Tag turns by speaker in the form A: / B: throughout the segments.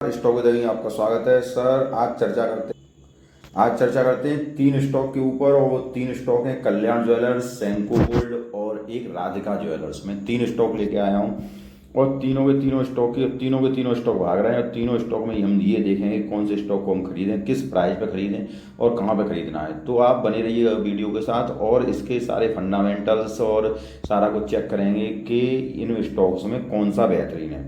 A: Stock with आपका स्वागत है सर। आज चर्चा करते हैं तीन स्टॉक के ऊपर, और वो तीन स्टॉक हैं कल्याण ज्वेलर्स, सेंको गोल्ड और एक राधिका ज्वेलर्स। मैं तीन स्टॉक लेके आया हूँ और तीनों के तीनों स्टॉक भाग रहे हैं। और तीनों स्टॉक में हम ये देखेंगे कौन से स्टॉक को हम खरीदें, किस प्राइस पे खरीदें और कहाँ पे खरीदना है। तो आप बने रहिएगा वीडियो के साथ और इसके सारे फंडामेंटल्स और सारा कुछ चेक करेंगे कि इन स्टॉक्स में कौन सा बेहतरीन है।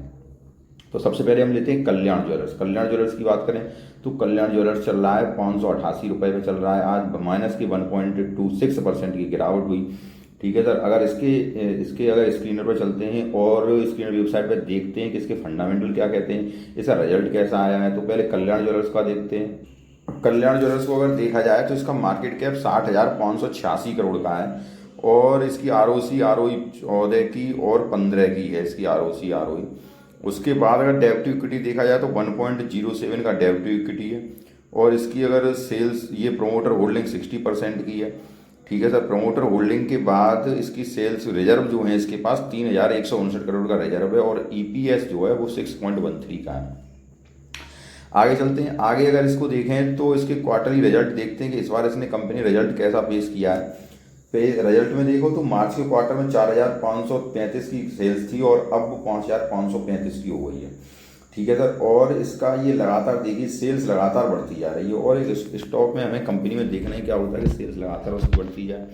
A: तो सबसे पहले हम लेते हैं कल्याण ज्वेलर्स। कल्याण ज्वेलर्स की बात करें तो कल्याण ज्वेलर्स चल रहा है 588 रुपये पे चल रहा है। आज माइनस की 1.26% की गिरावट हुई। ठीक है सर, अगर इसके अगर स्क्रीनर पर चलते हैं और स्क्रीनर वेबसाइट पर देखते हैं कि इसके फंडामेंटल क्या कहते हैं, इसका रिजल्ट कैसा आया है, तो पहले कल्याण ज्वेलर्स का देखते हैं। कल्याण ज्वेलर्स को अगर देखा जाए तो इसका मार्केट कैप 60,586 करोड़ का है और इसकी ROE 14 की और 15 की है। इसकी ROE उसके बाद अगर डेब्ट टू इक्विटी देखा जाए तो 1.07 का डेब्ट टू इक्विटी है। और इसकी अगर सेल्स, ये प्रोमोटर होल्डिंग 60% की है। ठीक है सर, प्रोमोटर होल्डिंग के बाद इसकी सेल्स रिजर्व जो है इसके पास 3,159 करोड़ का रिजर्व है और EPS जो है वो 6.13 का है। आगे चलते हैं। आगे अगर इसको देखें तो इसके क्वार्टरली रिजल्ट देखते हैं कि इस बार इसने कंपनी रिजल्ट कैसा पेश किया है। रिजल्ट में देखो तो मार्च के क्वार्टर में 4,535 की सेल्स थी और अब 5,535 की हो गई है। ठीक है सर, और इसका ये लगातार देखिए सेल्स लगातार बढ़ती जा रही है। और एक स्टॉक में हमें कंपनी में देखना है क्या होता है कि सेल्स लगातार उसकी बढ़ती जाए।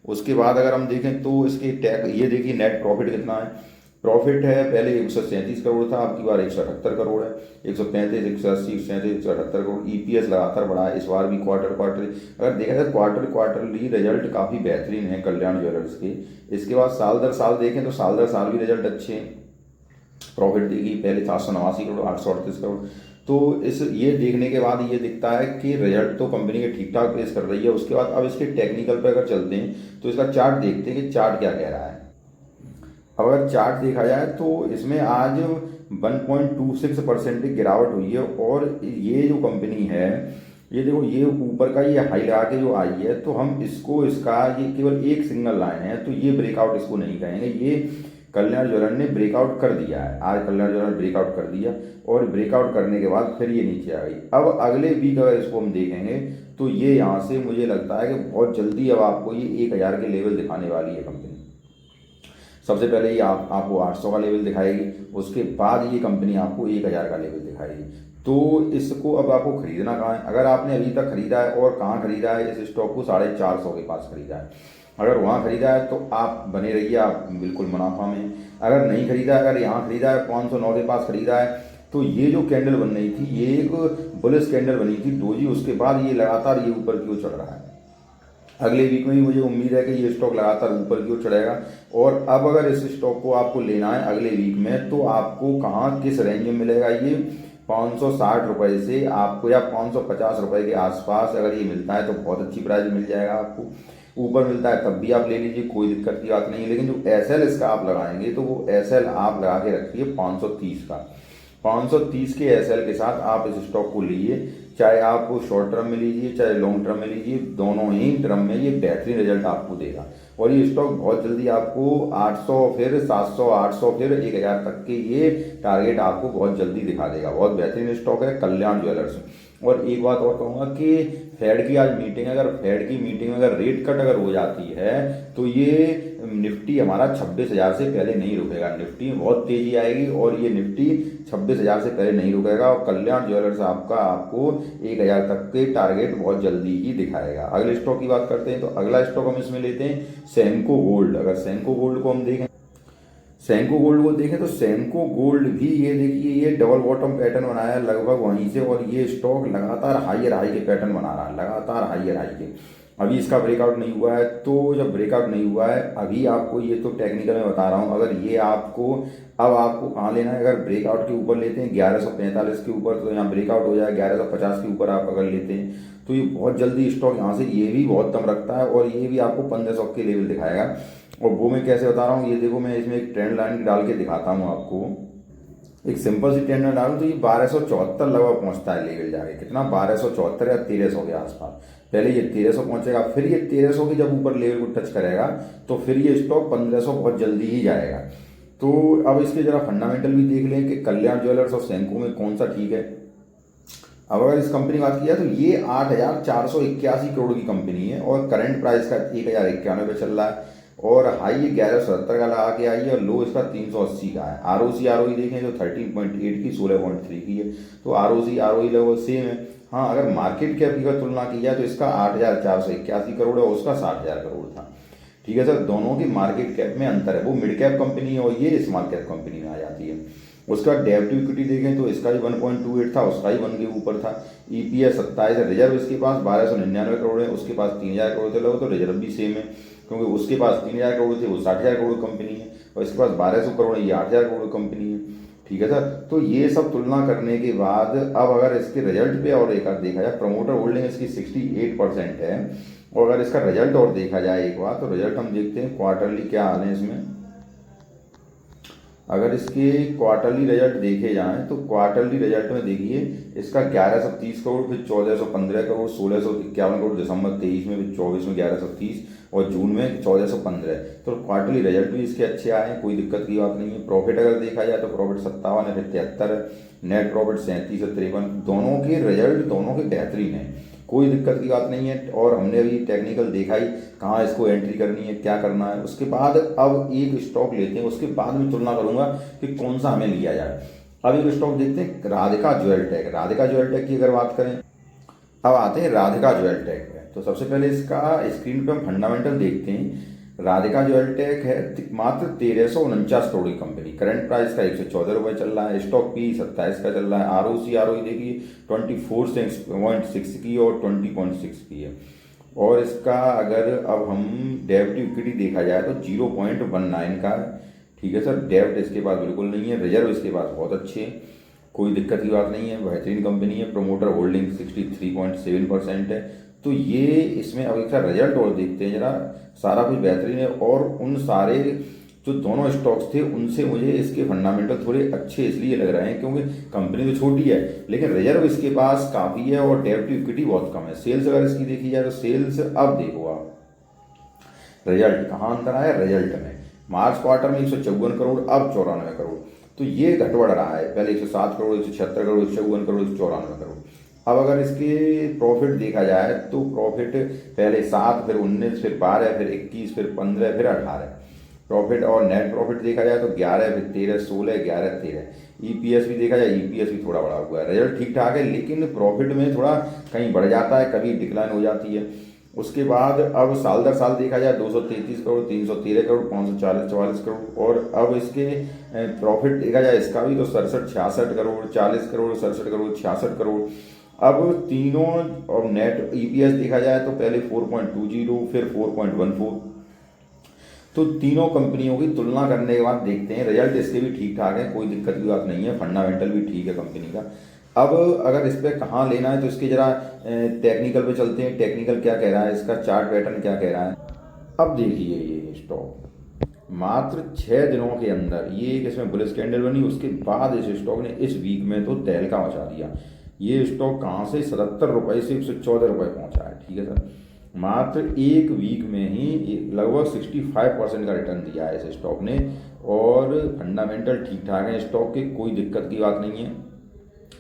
A: उसके बाद अगर हम देखें तो इसके ये देखिए नेट प्रॉफिट कितना है। प्रॉफिट है पहले 137 करोड़ था, अब की बार 178 करोड़ है। 135, 180, 137, 178 करोड़। EPS लगातार बढ़ा है इस बार भी क्वार्टर अगर देखा जाए क्वार्टरली रिजल्ट काफ़ी बेहतरीन है कल्याण ज्वेलर्स के। इसके बाद साल दर साल देखें तो साल दर साल भी रिजल्ट अच्छे हैं। प्रॉफिट देखिए पहले 789 करोड़, 838 करोड़। तो ये देखने के बाद ये दिखता है कि रिजल्ट तो कंपनी के ठीक ठाक पेश कर रही है। उसके बाद अब इसके टेक्निकल पर अगर चलते हैं तो इसका चार्ट देखते हैं कि चार्ट क्या कह रहा है। अब अगर चार्ट देखा जाए तो इसमें आज 1.26% की गिरावट हुई है। और ये जो कंपनी है, ये देखो ये ऊपर का ये हाई लगा के जो आई है, तो हम इसका ये केवल एक सिंगल लाइन है तो ये ब्रेकआउट इसको नहीं कहेंगे। ये कल्याण ज्वेलर ने ब्रेकआउट कर दिया है। आज कल्याण ज्वेलर ने ब्रेकआउट कर दिया और ब्रेकआउट करने के बाद फिर ये नीचे आ गई। अब अगले वीक अगर इसको हम देखेंगे तो ये यहाँ से मुझे लगता है कि बहुत जल्दी अब आपको ये 1,000 के लेवल दिखाने वाली है कंपनी। सबसे पहले ये आपको 800 का लेवल दिखाएगी, उसके बाद ये कंपनी आपको 1,000 का लेवल दिखाएगी। तो इसको अब आपको खरीदना कहाँ है। अगर आपने अभी तक खरीदा है और कहाँ खरीदा है, इस स्टॉक को 450 के पास खरीदा है। अगर वहाँ खरीदा है तो आप बने रहिए, आप बिल्कुल मुनाफा में। अगर नहीं खरीदा है, अगर यहाँ खरीदा है 509 के पास खरीदा है, तो ये जो कैंडल बन रही थी ये एक बुलिश कैंडल बनी थी डोजी, उसके बाद ये लगातार ये ऊपर की ओर चढ़ रहा है। अगले वीक में भी मुझे उम्मीद है कि ये स्टॉक लगातार ऊपर की ओर चढ़ेगा। और अब अगर इस स्टॉक को आपको लेना है अगले वीक में तो आपको कहाँ किस रेंज में मिलेगा, ये 560 रुपये से आपको या 550 रुपये के आसपास अगर ये मिलता है तो बहुत अच्छी प्राइस मिल जाएगा आपको। ऊपर मिलता है तब भी आप ले लीजिए, कोई दिक्कत की बात नहीं है। लेकिन जो SL इसका आप लगाएंगे तो वो SL आप लगा के रखिए 530 का। 530 के SL के साथ आप इस स्टॉक को लीजिए, चाहे आप शॉर्ट टर्म में लीजिए चाहे लॉन्ग टर्म में लीजिए, दोनों ही टर्म में ये बेहतरीन रिजल्ट आपको देगा। और ये स्टॉक बहुत जल्दी आपको 800, फिर 700, 800, फिर 1,000 तक के ये टारगेट आपको बहुत जल्दी दिखा देगा। बहुत बेहतरीन स्टॉक है कल्याण ज्वेलर्स। और एक बात और कहूँगा कि फेड की आज मीटिंग, अगर फेड की मीटिंग में अगर रेट कट अगर हो जाती है तो ये निफ्टी हमारा 26,000 से पहले नहीं रुकेगा। निफ्टी में बहुत तेजी आएगी और ये निफ्टी 26,000 से पहले नहीं रुकेगा। और कल्याण ज्वेलर्स आपको 1,000 तक के टारगेट बहुत जल्दी ही दिखाएगा। अगले स्टॉक की बात करते हैं तो अगला स्टॉक हम इसमें लेते हैं सेंको गोल्ड। अगर सेंको गोल्ड को हम देखें, सेंको गोल्ड को देखें तो सेंको गोल्ड भी ये देखिए ये डबल बॉटम पैटर्न बनाया है लगभग वहीं से, और ये स्टॉक लगातार हाई के पैटर्न बना रहा है, लगातार हाई के। अभी इसका ब्रेकआउट नहीं हुआ है, तो जब ब्रेकआउट नहीं हुआ है अभी आपको ये तो टेक्निकल में बता रहा हूँ, अगर ये आपको अब आपको कहाँ लेना है, अगर ब्रेकआउट के ऊपर लेते हैं 1145 के ऊपर तो यहाँ ब्रेकआउट हो जाए 1150 के ऊपर आप अगर लेते हैं तो ये बहुत जल्दी स्टॉक यहाँ से ये भी बहुत दम रखता है और ये भी आपको 1500 के लेवल दिखाएगा। और वो मैं कैसे बता रहा हूँ, ये देखो मैं इसमें एक ट्रेंड लाइन डाल के दिखाता हूँ आपको। एक सिंपल सी ट्रेंड लाइन डालूँ तो ये 1274 लगभग पहुँचता है लेवल जाके, कितना 1274 या 1300 के आसपास। पहले ये 1300 पहुँचेगा, फिर ये 1300 की जब ऊपर लेवल को टच करेगा तो फिर ये स्टॉक 1500 बहुत जल्दी ही जाएगा। तो अब इसके जरा फंडामेंटल भी देख लें कि कल्याण ज्वेलर्स और सेंको में कौन सा ठीक है। अब अगर इस कंपनी की बात की जाए तो ये 8,481 करोड़ की कंपनी है और करंट प्राइस का 1,091 पे चल रहा है और हाई 1170 का लगा के आई है और लो इसका 380 का है। ROE देखें तो 13.8 की 16.3 की है, तो ROE लगभग सेम है। हाँ, अगर मार्केट कैप की तुलना की जाए तो इसका 8,481 करोड़ है और उसका 60,000 करोड़ था। ठीक है सर, दोनों की मार्केट कैप में अंतर है, वो मिड कैप कंपनी है और ये स्मॉल कैप कंपनी में आ जाती है। उसका डेब्ट टू इक्विटी देखें तो इसका भी 1.28 था, उसका ही 1 के ऊपर था। EPS 27 है। रिजर्व इसके पास 1299 करोड़ है, उसके पास 3,000 करोड़ थे लोग, तो रिजर्व भी सेम है क्योंकि उसके पास 3,000 करोड़ थे, वो 60,000 करोड़ कंपनी है और इसके पास 1,200 करोड़ है, ये 8,000 करोड़ कंपनी है। ठीक है सर, तो ये सब तुलना करने के बाद अब अगर इसके रिजल्ट पे और एक बार देखा जाए, प्रमोटर होल्डिंग इसकी 68% है और अगर इसका रिजल्ट और देखा जाए एक बार, तो रिजल्ट हम देखते हैं क्वार्टरली क्या हाल है इसमें। अगर इसके क्वार्टरली रिजल्ट देखे जाएं तो क्वार्टरली रिजल्ट में देखिए इसका 1130 करोड़, फिर 1415 करोड़, 1651 करोड़ दिसंबर 23 में, फिर 24 में 1130 और जून में 1415। तो क्वार्टरली रिजल्ट भी इसके अच्छे आए हैं, कोई दिक्कत की बात नहीं है। प्रॉफिट अगर देखा जाए तो प्रॉफिट 57 है, फिर 73 है, नेट प्रॉफिट 37 है, 53। दोनों के रिजल्ट दोनों के बेहतरीन है, कोई दिक्कत की बात नहीं है। और हमने अभी टेक्निकल देखा ही कहाँ इसको एंट्री करनी है, क्या करना है। उसके बाद अब एक स्टॉक लेते हैं, उसके बाद में तुलना करूंगा कि कौन सा हमें लिया जाए। अब एक स्टॉक देखते हैं राधिका ज्वेलटेक। राधिका ज्वेलटेक की अगर बात करें, अब आते हैं राधिका ज्वेलटेक में। तो सबसे पहले इसका स्क्रीन पे हम फंडामेंटल देखते हैं। राधिका ज्वेलटेक है मात्र 1,349 करोड़ की कंपनी, करंट प्राइस का 114 रुपये चल रहा है, स्टॉक पी 27 का चल रहा है, ROE देखिए 24.6 की और 20.6 की है। और इसका अगर अब हम डेब्ट इक्विटी देखा जाए तो 0.19 का है। ठीक है सर, डेब्ट इसके पास बिल्कुल नहीं है, रिजर्व इसके पास बहुत अच्छे हैं, कोई दिक्कत की बात नहीं है, बेहतरीन कंपनी है। प्रोमोटर होल्डिंग 63.7% है। तो ये इसमें अब इसका रिजल्ट और देखते हैं जरा, सारा कुछ बेहतरीन है और उन सारे जो दोनों स्टॉक्स थे उनसे मुझे इसके फंडामेंटल थोड़े अच्छे इसलिए लग रहे हैं क्योंकि कंपनी तो छोटी है लेकिन रिजर्व इसके पास काफ़ी है और डेब्ट टू इक्विटी बहुत कम है। सेल्स अगर इसकी देखी जाए तो सेल्स, अब देखो आप रिजल्ट कहाँ अंतर आया रिजल्ट में। मार्च क्वार्टर में 154 करोड़, अब 94 करोड़, तो ये घट बढ़ रहा है। पहले 107 करोड़, 176 करोड़, 154 करोड़, 194 करोड़। अब अगर इसके प्रॉफिट देखा जाए तो प्रॉफिट पहले 7, फिर 19, फिर 12, फिर 21, फिर 15, फिर 18 प्रॉफिट। और नेट प्रॉफिट देखा जाए तो 11, फिर 13, 16, 11, 13। EPS भी देखा जाए, EPS भी थोड़ा बढ़ा हुआ है। रिजल्ट ठीक ठाक है लेकिन प्रॉफिट में थोड़ा कहीं बढ़ जाता है, कभी डिक्लाइन हो जाती है। उसके बाद अब साल दर साल देखा जाए 233 करोड़, 313 करोड़, 544 करोड़। और अब इसके प्रॉफिट देखा जाए इसका भी तो 67, 66 करोड़, 40 करोड़, 67 करोड़, 66 करोड़। अब तीनों और नेट EPS देखा जाए तो पहले 4.20, फिर 4.14। तो तीनों कंपनियों की तुलना करने के बाद देखते हैं रिजल्ट इसके भी ठीक ठाक है, कोई दिक्कत की बात नहीं है, फंडामेंटल भी ठीक है कंपनी का। अब अगर इस पर कहाँ लेना है तो इसके जरा टेक्निकल पे चलते हैं। टेक्निकल क्या कह रहा है, इसका चार्ट पैटर्न क्या कह रहा है। अब देखिए ये स्टॉक मात्र 6 दिनों के अंदर ये एक इसमें बुलिश कैंडल बनी, उसके बाद इस स्टॉक ने इस वीक में तो तहलका मचा दिया। ये स्टॉक कहाँ से 77 रुपये से 114 रुपये पहुँचा है। ठीक है सर, मात्र एक वीक में ही लगभग 65% का रिटर्न दिया है इस स्टॉक ने और फंडामेंटल ठीक ठाक है स्टॉक के, कोई दिक्कत की बात नहीं है।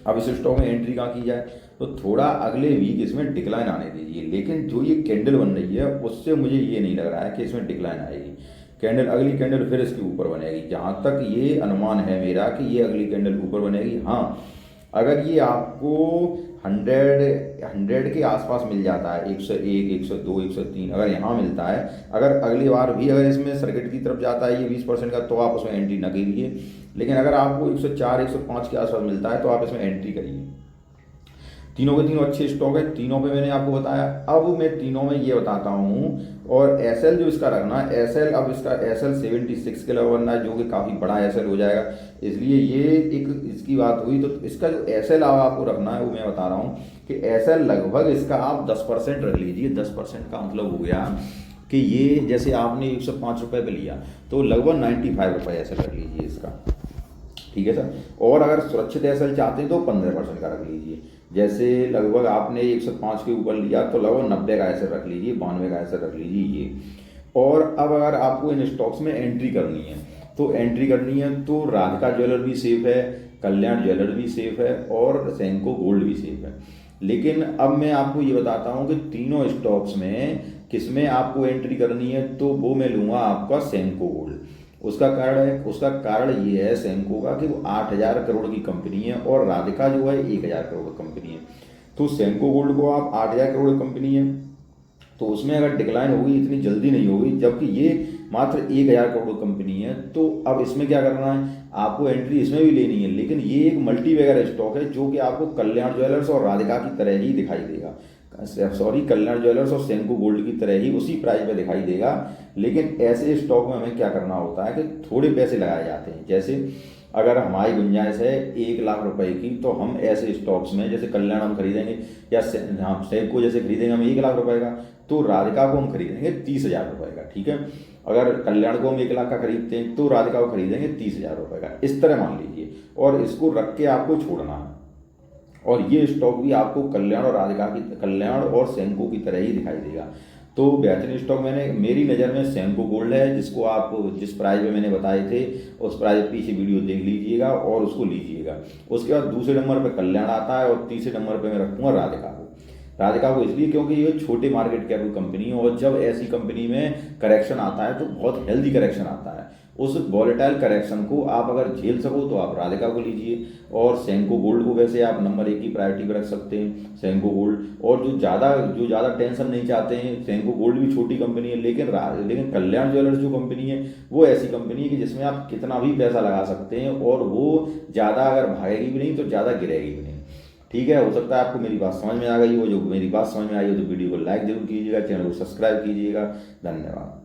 A: अब इस स्टॉक में एंट्री कहाँ की जाए तो थोड़ा अगले वीक इसमें डिक्लाइन आने दीजिए, लेकिन जो ये कैंडल बन रही है उससे मुझे ये नहीं लग रहा है कि इसमें डिक्लाइन आएगी। कैंडल, अगली कैंडल फिर इसके ऊपर बनेगी, जहाँ तक ये अनुमान है मेरा कि ये अगली कैंडल ऊपर बनेगी। हाँ, अगर ये आपको 100 के आसपास मिल जाता है, 101, 102, 103 अगर यहाँ मिलता है, अगर अगली बार भी अगर इसमें सर्किट की तरफ जाता है ये 20% का, तो आप उसमें एंट्री न कीजिए। लेकिन अगर आपको 104, 105 के आसपास मिलता है तो आप इसमें एंट्री करिए। तीनों के तीनों अच्छे स्टॉक है, तीनों पे मैंने आपको बताया। अब मैं तीनों में ये बताता हूँ। और SL जो इसका रखना है, SL अब इसका SL 76 के लेवल बनना है, जो कि काफ़ी बड़ा SL हो जाएगा, इसलिए ये एक इसकी बात हुई। तो इसका जो SL आपको रखना है वो मैं बता रहा हूँ कि SL लगभग इसका आप 10% रख लीजिए। 10% का मतलब हो गया कि ये जैसे आपने 105 रुपये पे लिया तो लगभग 95 रुपये SL रख लीजिए इसका। ठीक है सर, और अगर सुरक्षित SL चाहते हैं तो 15% का रख लीजिए। जैसे लगभग आपने 105 के ऊपर लिया तो लगभग 90 का SL रख लीजिए, 92 का SL रख लीजिए ये। और अब अगर आपको इन स्टॉक्स में एंट्री करनी है तो एंट्री करनी है तो राधिका ज्वेलर भी सेफ है, कल्याण ज्वेलर भी सेफ है और सेंको गोल्ड भी सेफ है। लेकिन अब मैं आपको ये बताता हूँ कि तीनों स्टॉक्स में किसमें आपको एंट्री करनी है, तो वो मैं लूँगा आपका सेंको गोल्ड। उसका कारण ये है सेंको का कि वो 8,000 करोड़ की कंपनी है और राधिका जो है 1,000 करोड़ की कंपनी है। तो सेंको गोल्ड को आप 8,000 करोड़ की कंपनी है तो उसमें अगर डिक्लाइन होगी इतनी जल्दी नहीं होगी, जबकि ये मात्र 1,000 करोड़ कंपनी है। तो अब इसमें क्या करना है, आपको एंट्री इसमें भी लेनी है, लेकिन ये एक मल्टी बैगर स्टॉक है जो कि आपको कल्याण ज्वेलर्स और राधिका की तरह ही दिखाई देगा, सॉरी कल्याण ज्वेलर्स और सेंको गोल्ड की तरह ही उसी प्राइस पे दिखाई देगा। लेकिन ऐसे स्टॉक में हमें क्या करना होता है कि थोड़े पैसे लगाए जाते हैं। जैसे अगर हमारी गुंजाइश है 1,00,000 रुपए की, तो हम ऐसे स्टॉक्स में जैसे कल्याण हम खरीदेंगे या हम सेंको जैसे खरीदेंगे हम 1,00,000 रुपए का, तो राधिका को हम खरीदेंगे 30,000 रुपए का, ठीक है। अगर कल्याण को हम 1,00,000 का खरीदते हैं तो राधिका को खरीदेंगे 30,000 रुपए का, इस तरह मान लीजिए, और इसको रख के आपको छोड़ना है। और ये स्टॉक भी आपको कल्याण और राधिका की, कल्याण और सेंको की तरह ही दिखाई देगा। तो बेहतरीन स्टॉक मैंने मेरी नज़र में सेंको गोल्ड है, जिसको आप जिस प्राइस में मैंने बताए थे उस प्राइस पीछे वीडियो देख लीजिएगा और उसको लीजिएगा। उसके बाद दूसरे नंबर पर कल्याण आता है और तीसरे नंबर पर मैं रखूँगा राधिका को। राधिका को इसलिए क्योंकि ये छोटे मार्केट कैप कंपनी है और जब ऐसी कंपनी में करेक्शन आता है तो बहुत हेल्दी करेक्शन आता है। उस वॉलेटाइल करेक्शन को आप अगर झेल सको तो आप राधिका को लीजिए, और सेंको गोल्ड को वैसे आप नंबर 1 की प्रायोरिटी पर रख सकते हैं, सेंको गोल्ड। और जो ज़्यादा टेंशन नहीं चाहते हैं, सेंको गोल्ड भी छोटी कंपनी है, लेकिन कल्याण ज्वेलर्स जो कंपनी है वो ऐसी कंपनी है कि जिसमें आप कितना भी पैसा लगा सकते हैं और वो ज़्यादा अगर भागेगी भी नहीं तो ज़्यादा गिरेगी भी नहीं। ठीक है, हो सकता है आपको मेरी बात समझ में आ गई हो। जो मेरी बात समझ में आई हो तो वीडियो को लाइक जरूर कीजिएगा, चैनल को सब्सक्राइब कीजिएगा। धन्यवाद।